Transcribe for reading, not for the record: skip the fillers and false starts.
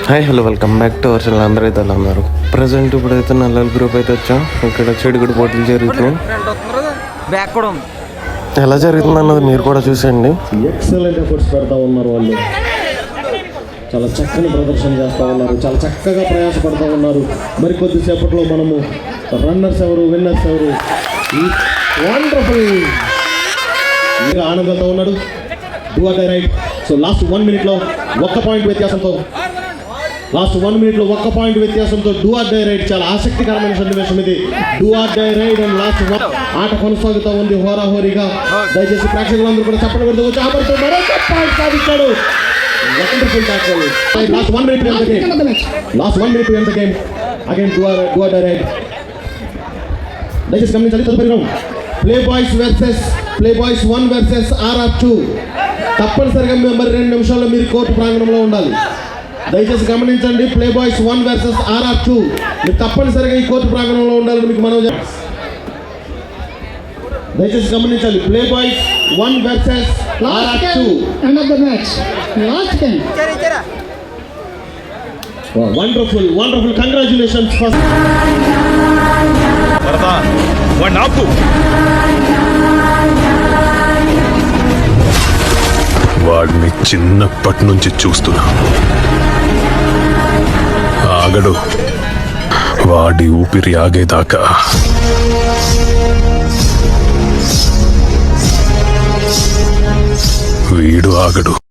Hi hello welcome back to our channel. అందరూ అయితే అన్నారు ప్రజెంట్ ఇప్పుడైతే నల్లల గ్రూప్ అయితే వచ్చాం. ఇక్కడ చెడుగుడు పోటీలు జరుగుతున్నాయి. ఎలా జరుగుతుంది అన్నది మీరు కూడా చూసేయండి. ఎక్సలెంట్ ఎఫర్ట్స్ పెడతా ఉన్నారు వాళ్ళు. చాలా చక్కని ప్రదర్శన చేస్తూ ఉన్నారు. చాలా చక్కగా ప్రయాసపడుతూ ఉన్నారు. మరి కొద్దిసేపట్లో మనము రన్నర్స్ ఎవరు, విన్నర్స్ ఎవరు, వండర్ఫుల్ ఆనందంతో ఉన్నాడు. Do or right. So last 1 minute ఒక్క పాయింట్ వ్యత్యాసంతో డూ ఆర్ డై రైట్. చాలా ఆసక్తికరమైన సన్నివేశం ఇది. Do or die right and last ఆట కొనసాగుతూ ఉంది హోరాహోరీగా. దయచేసి ప్రేక్షకులందరూ కూడా చెప్పడం పెడుతూ వచ్చి ఆపడుతూ మరొక పాయింట్ సాధించాడు. Wonderful tackle. లాస్ట్ 1 minute ఎంత game again do or die right. దయచేసి గమనించాలి. తదుపరి round play boys 1 versus RR2. తప్పనిసరిగా మరి 2 నిమిషాల్లో మీరు కోర్టు ప్రాంగణంలో ఉండాలి. దయచేసి గమనించండి. Play boys 1 versus RR2. మీరు తప్పనిసరిగా ఈ కోర్టు ప్రాంగణంలో ఉండాలని మీకు మనం దయచేసి గమనించాలి. Play boys 1 versus RR2. End of the match. Last game. Wonderful. Congratulations first. వాడిని చిన్నప్పటి నుంచి చూస్తున్నా. ఆగడు. వాడి ఊపిరి ఆగేదాకా వీడు ఆగడు.